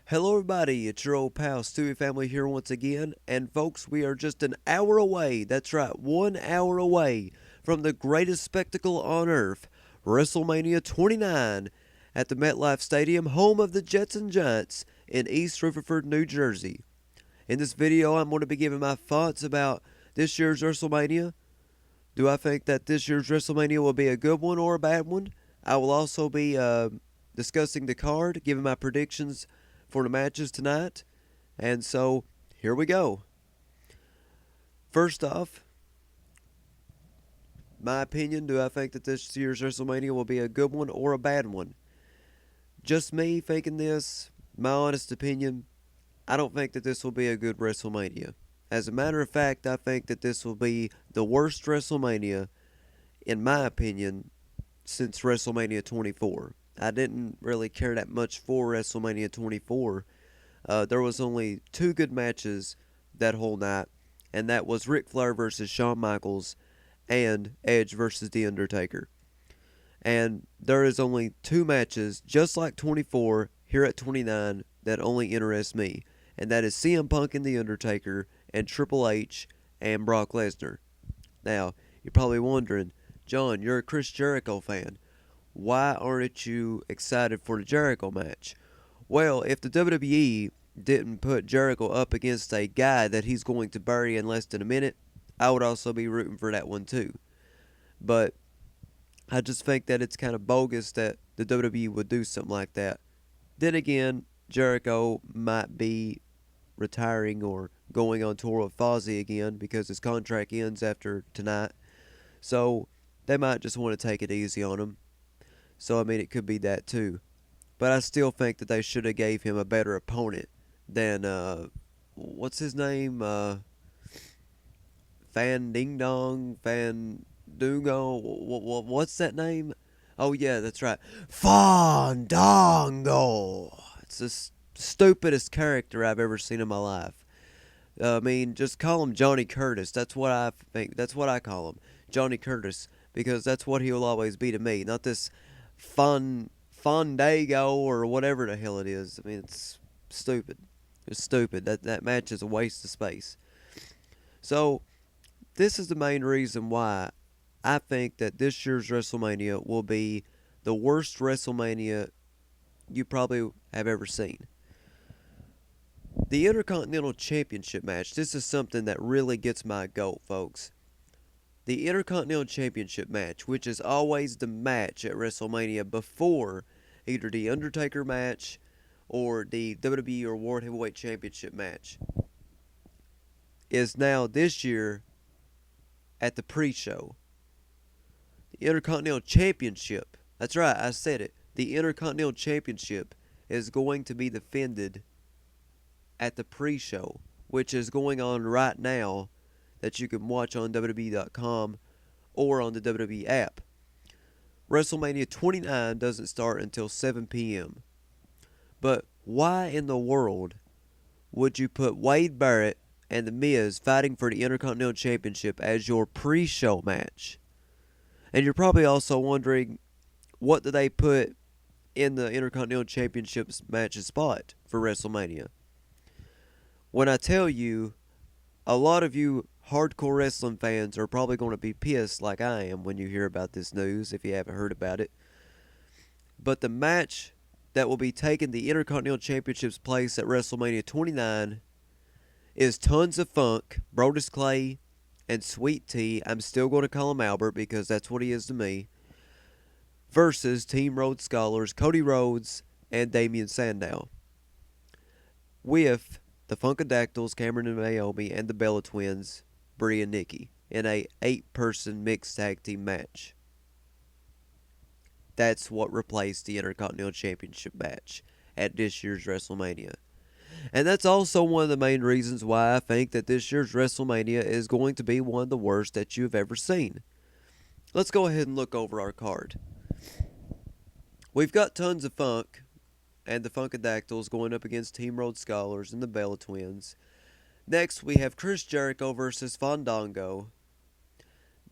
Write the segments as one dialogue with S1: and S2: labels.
S1: Hello, everybody. It's your old pal Stewiefamily here once again. And, folks, we are just an hour away. That's right, 1 hour away from the greatest spectacle on earth, WrestleMania 29, at the MetLife Stadium, home of the Jets and Giants in East Rutherford, New Jersey. In this video, I'm going to be giving my thoughts about this year's WrestleMania. Do I think that this year's WrestleMania will be a good one or a bad one? I will also be discussing the card, giving my predictions for the matches tonight. And so, here we go. First off, my opinion, do I think that this year's WrestleMania will be a good one or a bad one? Just me thinking this, my honest opinion, I don't think that this will be a good WrestleMania. As a matter of fact, I think that this will be the worst WrestleMania, in my opinion, since WrestleMania 24. I didn't really care that much for WrestleMania 24. There was only two good matches that whole night, and that was Ric Flair versus Shawn Michaels and Edge versus The Undertaker. And there is only two matches, just like 24, here at 29, that only interest me, and that is CM Punk and The Undertaker and Triple H and Brock Lesnar. Now, you're probably wondering, John, you're a Chris Jericho fan. Why aren't you excited for the Jericho match? Well, if the WWE didn't put Jericho up against a guy that he's going to bury in less than a minute, I would also be rooting for that one too. But I just think that it's kind of bogus that the WWE would do something like that. Then again, Jericho might be retiring or going on tour with Fozzy again because his contract ends after tonight. So they might just want to take it easy on him. So, I mean, it could be that too. But I still think that they should have gave him a better opponent than, what's his name? Fan Ding Dong, Fan Dungo. What's that name? Oh, yeah, that's right. Fandango. It's the stupidest character I've ever seen in my life. I mean, just call him Johnny Curtis. That's what I think. That's what I call him. Johnny Curtis. Because that's what he will always be to me. Not this Fondago or whatever the hell it is. I mean, it's stupid. It's stupid. That match is a waste of space. So, this is the main reason why I think that this year's WrestleMania will be the worst WrestleMania you probably have ever seen. The Intercontinental Championship match. This is something that really gets my goat, folks. The Intercontinental Championship match, which is always the match at WrestleMania before either the Undertaker match or the WWE or World Heavyweight Championship match, is now this year at the pre-show. The Intercontinental Championship, that's right, I said it, the Intercontinental Championship is going to be defended at the pre-show, which is going on right now, that you can watch on WWE.com or on the WWE app. WrestleMania 29 doesn't start until 7 p.m. But why in the world would you put Wade Barrett and The Miz fighting for the Intercontinental Championship as your pre-show match? And you're probably also wondering, what do they put in the Intercontinental Championship match's spot for WrestleMania? When I tell you, a lot of you hardcore wrestling fans are probably going to be pissed like I am when you hear about this news, if you haven't heard about it. But the match that will be taking the Intercontinental Championship's place at WrestleMania 29 is Tons of Funk, Brodus Clay, and Sweet Tea. I'm still going to call him Albert because that's what he is to me. Versus Team Rhodes Scholars, Cody Rhodes, and Damian Sandow. With the Funkadactyls, Cameron and Naomi, and the Bella Twins, Brie and Nikki, in a 8-person mixed tag team match. That's what replaced the Intercontinental Championship match at this year's WrestleMania. And that's also one of the main reasons why I think that this year's WrestleMania is going to be one of the worst that you've ever seen. Let's go ahead and look over our card. We've got Tons of Funk and the Funkadactyls going up against Team Rhodes Scholars and the Bella Twins. Next, we have Chris Jericho versus Fandango.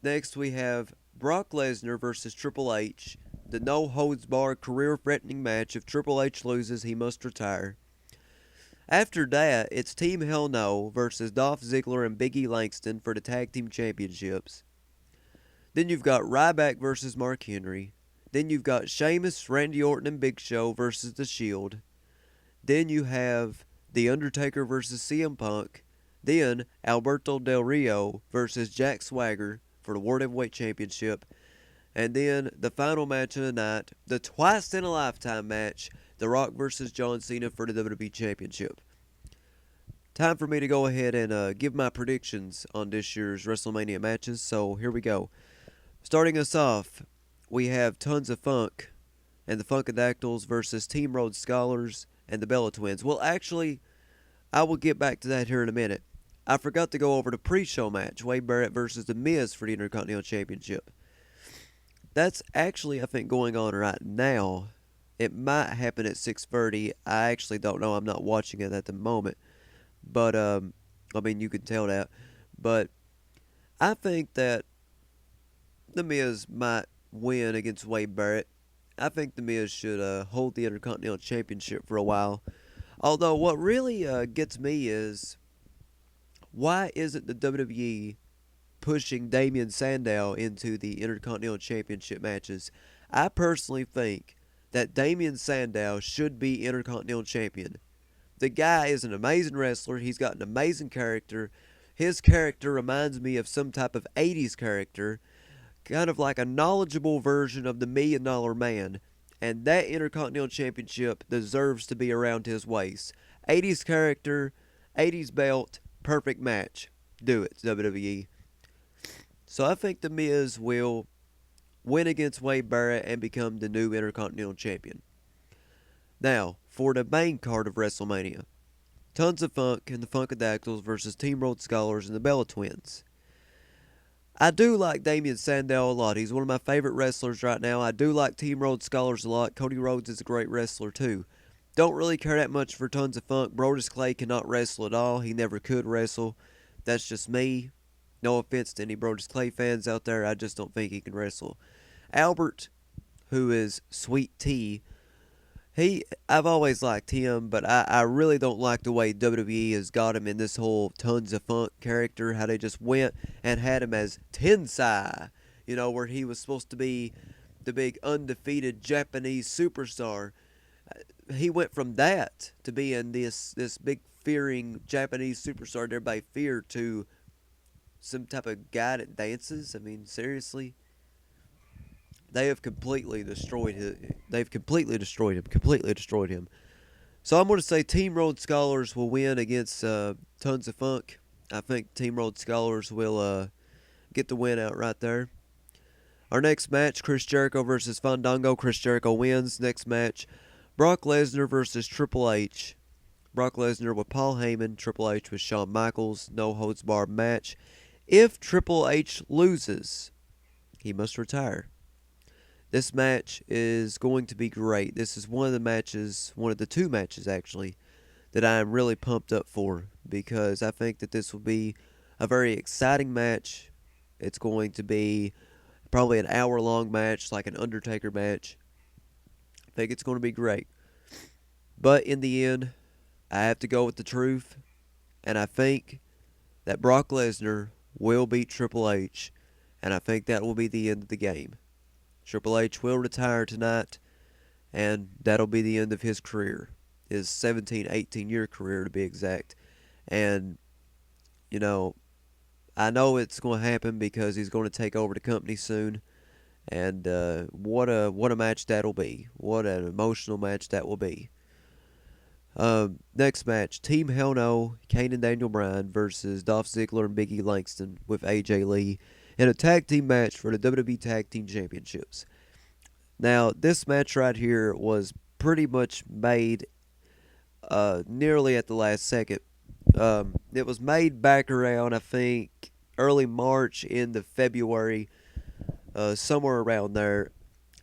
S1: Next, we have Brock Lesnar versus Triple H, the no-holds-barred career-threatening match. If Triple H loses, he must retire. After that, it's Team Hell No versus Dolph Ziggler and Big E Langston for the Tag Team Championships. Then you've got Ryback versus Mark Henry. Then you've got Sheamus, Randy Orton, and Big Show versus The Shield. Then you have The Undertaker versus CM Punk. Then Alberto Del Rio versus Jack Swagger for the World Heavyweight Championship. And then the final match of the night, the twice in a lifetime match, The Rock versus John Cena for the WWE Championship. Time for me to go ahead and give my predictions on this year's WrestleMania matches. So here we go. Starting us off, we have Tons of Funk and the Funkadactyls versus Team Rhodes Scholars and the Bella Twins. Well, actually, I will get back to that here in a minute. I forgot to go over the pre-show match, Wade Barrett versus The Miz for the Intercontinental Championship. That's actually, I think, going on right now. It might happen at 6:30. I actually don't know. I'm not watching it at the moment. But, I mean, you can tell that. But I think that The Miz might win against Wade Barrett. I think The Miz should hold the Intercontinental Championship for a while. Although, what really gets me is, why isn't the WWE pushing Damian Sandow into the Intercontinental Championship matches? I personally think that Damian Sandow should be Intercontinental Champion. The guy is an amazing wrestler. He's got an amazing character. His character reminds me of some type of 80s character, kind of like a knowledgeable version of the $1 Million Man. And that Intercontinental Championship deserves to be around his waist. 80s character, 80s belt, perfect match. Do it, WWE. So I think The Miz will win against Wade Barrett and become the new Intercontinental Champion. Now, for the main card of WrestleMania, Tons of Funk and the Funkadactyls versus Team Rhodes Scholars and the Bella Twins. I do like Damian Sandow a lot. He's one of my favorite wrestlers right now. I do like Team Rhodes Scholars a lot. Cody Rhodes is a great wrestler too. Don't really care that much for Tons of Funk. Brodus Clay cannot wrestle at all. He never could wrestle. That's just me. No offense to any Brodus Clay fans out there. I just don't think he can wrestle. Albert, who is Sweet Tea, I've always liked him, but I really don't like the way WWE has got him in this whole Tons of Funk character, how they just went and had him as Tensai, where he was supposed to be the big undefeated Japanese superstar. He went from that to being this big fearing Japanese superstar that everybody feared to some type of guy that dances. I mean, seriously? They have completely destroyed him. Completely destroyed him. So I'm going to say Team Rhodes Scholars will win against Tons of Funk. I think Team Rhodes Scholars will get the win out right there. Our next match, Chris Jericho versus Fandango. Chris Jericho wins. Next match, Brock Lesnar versus Triple H. Brock Lesnar with Paul Heyman. Triple H with Shawn Michaels. No holds barred match. If Triple H loses, he must retire. This match is going to be great. This is one of the two matches actually, that I am really pumped up for, because I think that this will be a very exciting match. It's going to be probably an hour-long match, like an Undertaker match. I think it's going to be great. But in the end, I have to go with the truth, and I think that Brock Lesnar will beat Triple H, and I think that will be the end of the game. Triple H will retire tonight, and that'll be the end of his career. His 17, 18-year career, to be exact. And, I know it's going to happen because he's going to take over the company soon. And what a match that'll be. What an emotional match that will be. Next match, Team Hell No, Kane and Daniel Bryan versus Dolph Ziggler and Big E Langston with AJ Lee in a tag team match for the WWE Tag Team Championships. Now, this match right here was pretty much made nearly at the last second. It was made back around, I think, early March into February, somewhere around there.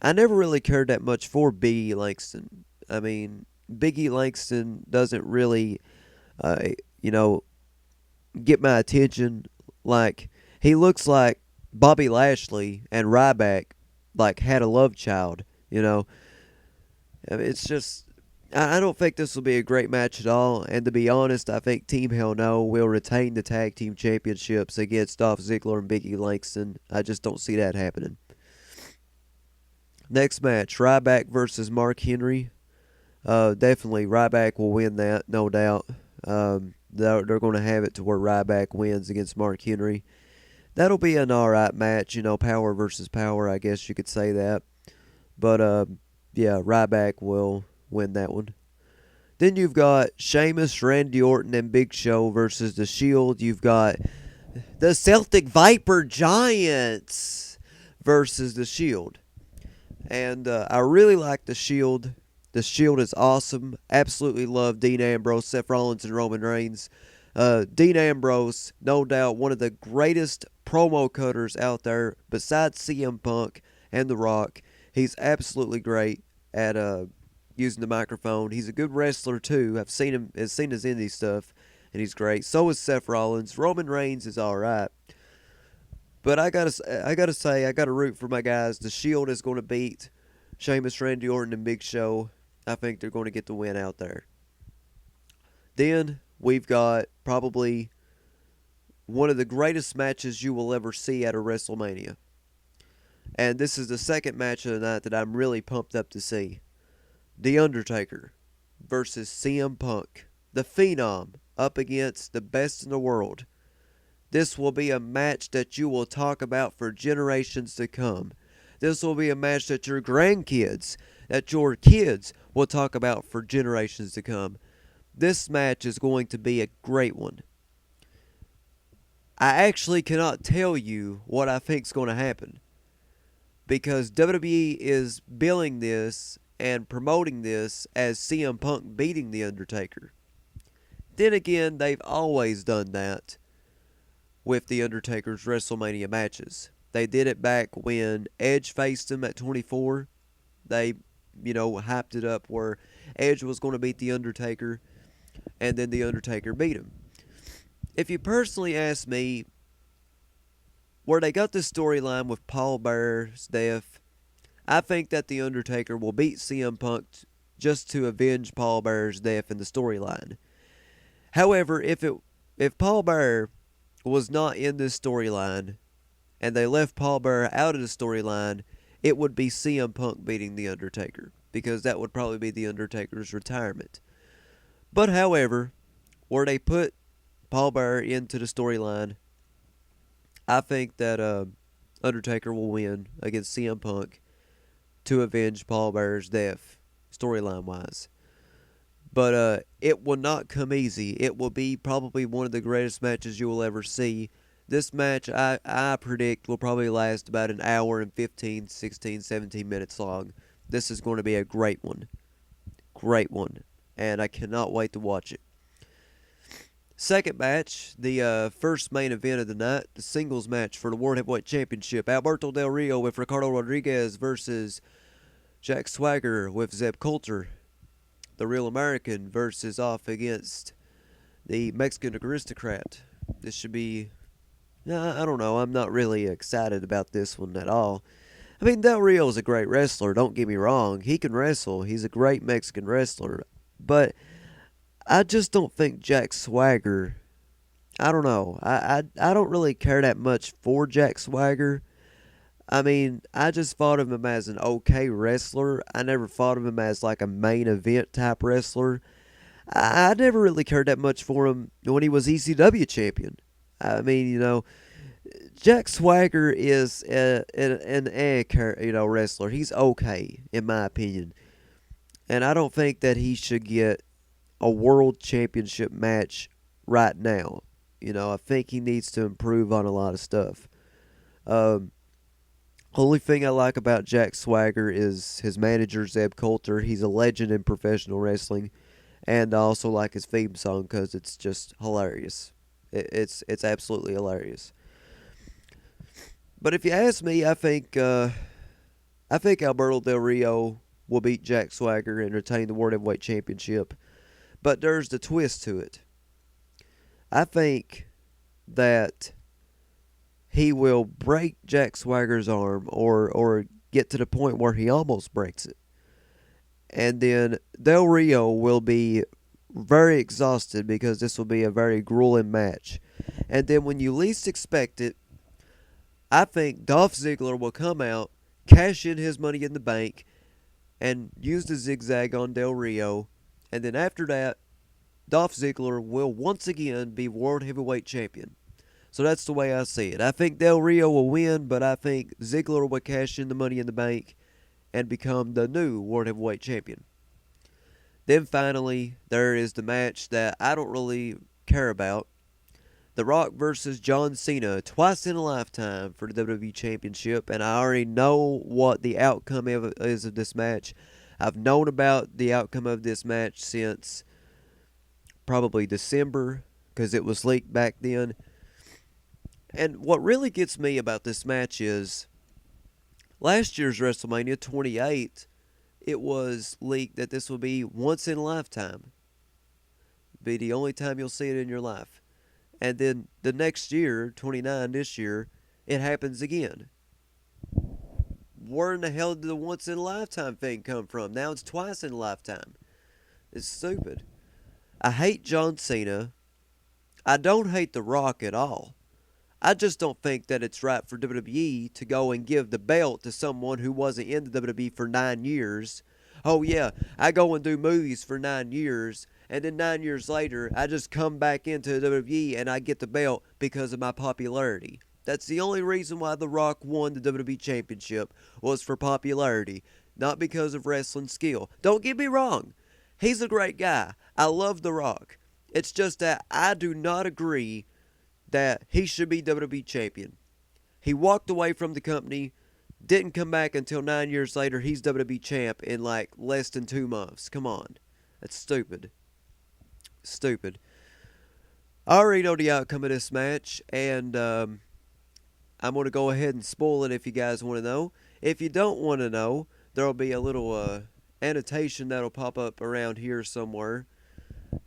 S1: I never really cared that much for Big E Langston. I mean, Big E Langston doesn't really, get my attention. Like, he looks like Bobby Lashley and Ryback, like, had a love child, I mean, it's just, I don't think this will be a great match at all. And to be honest, I think Team Hell No will retain the tag team championships against Dolph Ziggler and Biggie Langston. I just don't see that happening. Next match, Ryback versus Mark Henry. Definitely Ryback will win that, no doubt. They're going to have it to where Ryback wins against Mark Henry. That'll be an alright match, power versus power, I guess you could say that. But yeah, Ryback will win that one. Then you've got Sheamus, Randy Orton, and Big Show versus The Shield. You've got the Celtic Viper Giants versus The Shield. And I really like The Shield. The Shield is awesome. Absolutely love Dean Ambrose, Seth Rollins, and Roman Reigns. Dean Ambrose, no doubt, one of the greatest promo cutters out there besides CM Punk and The Rock. He's absolutely great at using the microphone. He's a good wrestler too. I've seen his indie stuff, and he's great. So is Seth Rollins. Roman Reigns is all right. But I gotta say, I gotta root for my guys. The Shield is going to beat Sheamus, Randy Orton, and Big Show. I think they're going to get the win out there. Then we've got probably one of the greatest matches you will ever see at a WrestleMania. And this is the second match of the night that I'm really pumped up to see. The Undertaker versus CM Punk, the Phenom, up against the best in the world. This will be a match that you will talk about for generations to come. This will be a match that your grandkids, that your kids will talk about for generations to come. This match is going to be a great one. I actually cannot tell you what I think is going to happen, because WWE is billing this and promoting this as CM Punk beating The Undertaker. Then again, they've always done that with The Undertaker's WrestleMania matches. They did it back when Edge faced him at 24. They, hyped it up where Edge was going to beat The Undertaker, and then The Undertaker beat him. If you personally ask me, where they got this storyline with Paul Bearer's death, I think that The Undertaker will beat CM Punk just to avenge Paul Bearer's death in the storyline. However, if Paul Bearer was not in this storyline, and they left Paul Bearer out of the storyline, it would be CM Punk beating The Undertaker, because that would probably be The Undertaker's retirement. But however, where they put Paul Bearer into the storyline, I think that Undertaker will win against CM Punk to avenge Paul Bearer's death, storyline-wise. But it will not come easy. It will be probably one of the greatest matches you will ever see. This match, I predict, will probably last about an hour and 15, 16, 17 minutes long. This is going to be a great one. Great one. And I cannot wait to watch it. Second match, the first main event of the night, the singles match for the World Heavyweight Championship. Alberto Del Rio with Ricardo Rodriguez versus Jack Swagger with Zeb Coulter. The Real American versus off against the Mexican Aristocrat. This should be... I don't know. I'm not really excited about this one at all. I mean, Del Rio is a great wrestler. Don't get me wrong. He can wrestle. He's a great Mexican wrestler. But I just don't think Jack Swagger... I don't know. I don't really care that much for Jack Swagger. I mean, I just thought of him as an okay wrestler. I never thought of him as like a main event type wrestler. I never really cared that much for him when he was ECW champion. I mean, Jack Swagger is an wrestler. He's okay, in my opinion. And I don't think that he should get a world championship match right now. I think he needs to improve on a lot of stuff. Only thing I like about Jack Swagger is his manager, Zeb Coulter. He's a legend in professional wrestling. And I also like his theme song because it's just hilarious. It's absolutely hilarious. But if you ask me, I think Alberto Del Rio will beat Jack Swagger and retain the World Heavyweight Championship. But there's the twist to it. I think that he will break Jack Swagger's arm or get to the point where he almost breaks it. and then Del Rio will be very exhausted because this will be a very grueling match. And then when you least expect it, I think Dolph Ziggler will come out, cash in his money in the bank, and use the zigzag on Del Rio. And then after that, Dolph Ziggler will once again be World Heavyweight Champion. So that's the way I see it. I think Del Rio will win, but I think Ziggler will cash in the money in the bank and become the new World Heavyweight Champion. Then finally, there is the match that I don't really care about. The Rock versus John Cena, twice in a lifetime for the WWE Championship, and I already know what the outcome is of this match. I've known about the outcome of this match since probably December because it was leaked back then. And what really gets me about this match is last year's WrestleMania 28, it was leaked that this will be once in a lifetime. Be the only time you'll see it in your life. And then the next year, 29 this year, it happens again. Where in the hell did the once in a lifetime thing come from? Now it's twice in a lifetime. It's stupid. I hate John Cena. I don't hate The Rock at all. I just don't think that it's right for WWE to go and give the belt to someone who wasn't in the WWE for 9 years. Oh, yeah, I go and do movies for 9 years, and then 9 years later, I just come back into the WWE and I get the belt because of my popularity. That's the only reason why The Rock won the WWE Championship was for popularity, not because of wrestling skill. Don't get me wrong. He's a great guy. I love The Rock. It's just that I do not agree that he should be WWE Champion. He walked away from the company, didn't come back until 9 years later. He's WWE Champ in like less than 2 months. Come on. That's stupid. Stupid. I already know the outcome of this match, and I'm going to go ahead and spoil it if you guys want to know. If you don't want to know, there will be a little annotation that'll pop up around here somewhere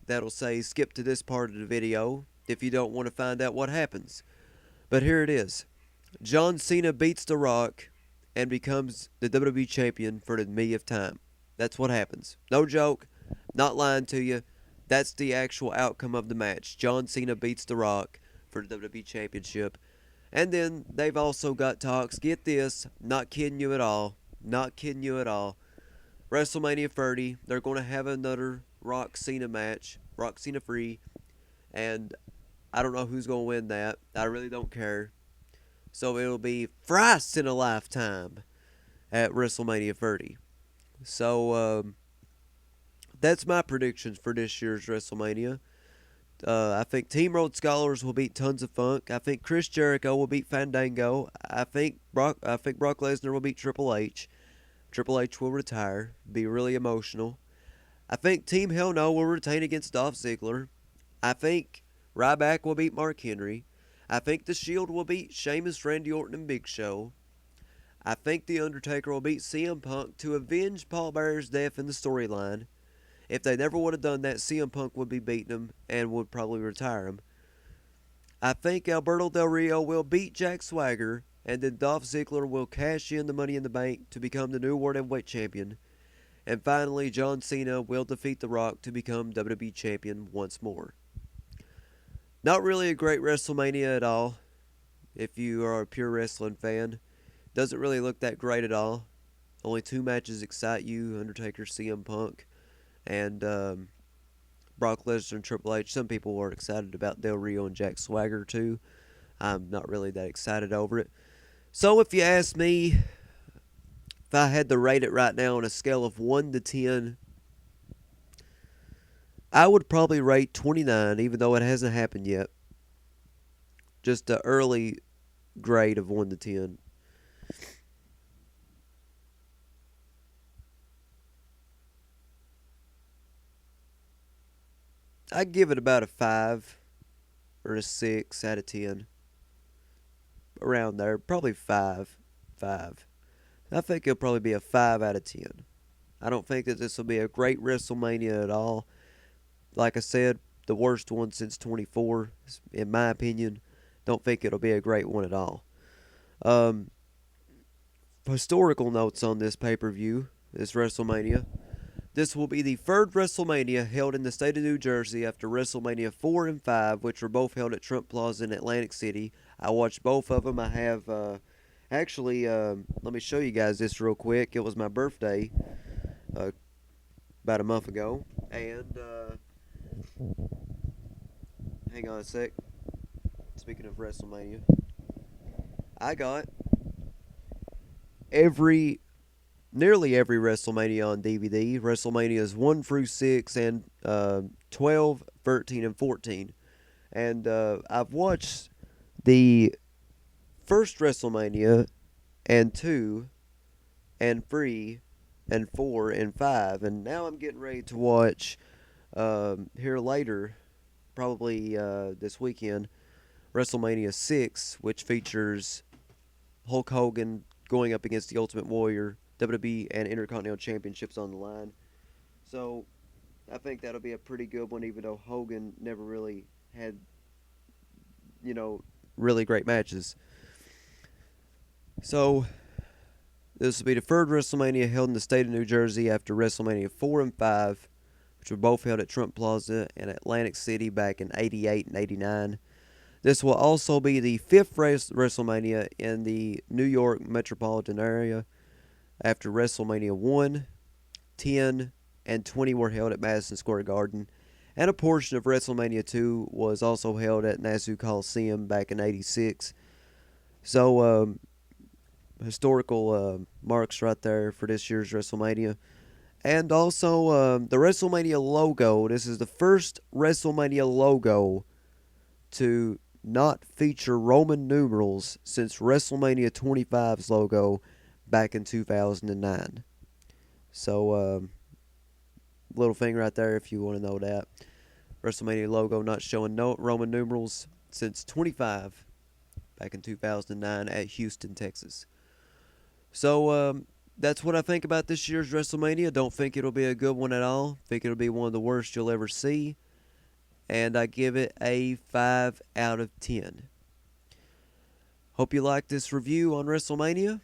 S1: that'll say skip to this part of the video if you don't want to find out what happens. But here it is. John Cena beats The Rock and becomes the WWE Champion for the millionth time. That's what happens. No joke. Not lying to you. That's the actual outcome of the match. John Cena beats The Rock for the WWE Championship. And then they've also got talks. Get this. Not kidding you at all. Not kidding you at all. WrestleMania 30. They're going to have another Rock Cena match. Rock Cena free. And I don't know who's going to win that. I really don't care. So it'll be thrice in a lifetime at WrestleMania 30. So that's my predictions for this year's WrestleMania. I think Team Road Scholars will beat Tons of Funk. I think Chris Jericho will beat Fandango. I think Brock Lesnar will beat Triple H. Triple H will retire. Be really emotional. I think Team Hell No will retain against Dolph Ziggler. I think Ryback will beat Mark Henry. I think The Shield will beat Sheamus, Randy Orton, and Big Show. I think The Undertaker will beat CM Punk to avenge Paul Bearer's death in the storyline. If they never would have done that, CM Punk would be beating him and would probably retire him. I think Alberto Del Rio will beat Jack Swagger, and then Dolph Ziggler will cash in the Money in the Bank to become the new World Heavyweight Champion. And finally, John Cena will defeat The Rock to become WWE Champion once more. Not really a great WrestleMania at all, if you are a pure wrestling fan. Doesn't really look that great at all. Only 2 matches excite you, Undertaker, CM Punk, and Brock Lesnar and Triple H. Some people were excited about Del Rio and Jack Swagger too. I'm not really that excited over it. So if you ask me, if I had to rate it right now on a scale of 1 to 10, I would probably rate 29, even though it hasn't happened yet. Just an early grade of 1 to 10. I'd give it about a 5 or a 6 out of 10. Around there. Probably 5. 5. I think it'll probably be a 5 out of 10. I don't think that this will be a great WrestleMania at all. Like I said, the worst one since 24, in my opinion. Don't think it'll be a great one at all. Historical notes on this pay-per-view, this WrestleMania. This will be the third WrestleMania held in the state of New Jersey after WrestleMania 4 and 5, which were both held at Trump Plaza in Atlantic City. I watched both of them. I have, let me show you guys this real quick. It was my birthday about a month ago. And, hang on a sec. Speaking of WrestleMania, I got nearly every WrestleMania on DVD. WrestleManias 1 through 6 and 12, 13, and 14. And I've watched the first WrestleMania and 2 and 3 and 4 and 5. And now I'm getting ready to watch here later, probably this weekend, WrestleMania 6, which features Hulk Hogan going up against the Ultimate Warrior, WWE and Intercontinental Championships on the line. So I think that'll be a pretty good one, even though Hogan never really had, really great matches. So this will be the third WrestleMania held in the state of New Jersey after WrestleMania 4 and 5, which were both held at Trump Plaza in Atlantic City back in 88 and 89. This will also be the fifth WrestleMania in the New York metropolitan area after WrestleMania 1, 10, and 20 were held at Madison Square Garden. And a portion of WrestleMania 2 was also held at Nassau Coliseum back in 86. So, historical marks right there for this year's WrestleMania. And also, the WrestleMania logo. This is the first WrestleMania logo to not feature Roman numerals since WrestleMania 25's logo back in 2009. So, little thing right there if you want to know that. WrestleMania logo not showing no Roman numerals since 25 back in 2009 at Houston, Texas. So, that's what I think about this year's WrestleMania. Don't think it'll be a good one at all. Think it'll be one of the worst you'll ever see. And I give it a 5 out of 10. Hope you liked this review on WrestleMania.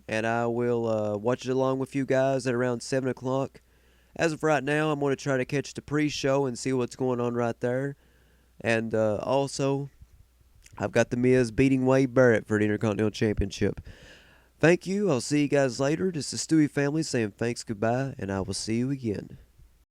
S1: And I will watch it along with you guys at around 7 o'clock. As of right now, I'm going to try to catch the pre-show and see what's going on right there. And also, I've got The Miz beating Wade Barrett for the Intercontinental Championship. Thank you. I'll see you guys later. This is Stewiefamily saying thanks, goodbye, and I will see you again.